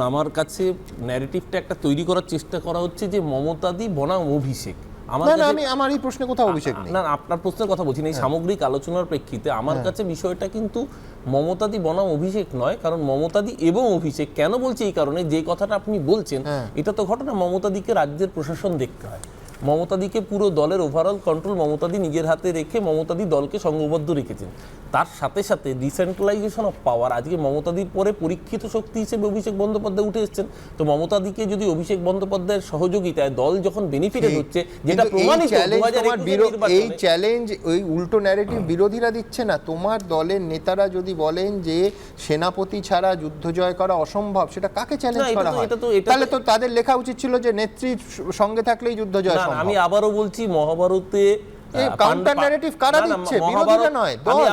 আমার কাছে ন্যারেটিভটা একটা তৈরি করার চেষ্টা করা হচ্ছে যে মমতাদি বনাম অভিষেক। আমার এই প্রশ্নে কোথাও অভিষেক নেই। না, আপনার প্রশ্নের কথা বলছি না, এই সামগ্রিক আলোচনার প্রেক্ষিতে আমার কাছে বিষয়টা কিন্তু মমতাদি বনাম অভিষেক নয়। কারণ মমতাদি এবং অভিষেক কেন বলছি এই কারণে, যে কথাটা আপনি বলছেন এটা তো ঘটনা মমতাদিকে রাজ্যের প্রশাসন দেখতে হয়, মমতাদিকে পুরো দলের ওভারঅল কন্ট্রোল মমতাদি নিজের হাতে রেখে মমতাদি দলকে সংঘবদ্ধ রেখেছেন। তার সাথে সাথে ডিসেন্ট্রালাইজেশন অফ পাওয়ার, আজকে মমতাদির পরে পরীক্ষিত শক্তি হিসেবে অভিষেক বন্দ্যোপাধ্যায় উঠে এসেছেন। তো মমতাদিকে যদি অভিষেক বন্দ্যোপাধ্যায়ের সহযোগিতায় দল যখন বেনিফিটেড হচ্ছে, যেটা প্রমাণিত এই চ্যালেঞ্জ ওই উল্টো ন্যারেটিভ বিরোধীরা দিচ্ছে না। তোমার দলের নেতারা যদি বলেন যে সেনাপতি ছাড়া যুদ্ধ জয় করা অসম্ভব, সেটা কাকে চ্যালেঞ্জ করা হয়? তাহলে তো তাদের লেখা উচিত ছিল যে নেত্রীর সঙ্গে থাকলেই যুদ্ধ জয় সম্ভব। আমি আবারও বলছি, মহাভারতে কাউন্টার ন্যারেটিভ কারা দিচ্ছে? বিরোধীরা নয়, দল।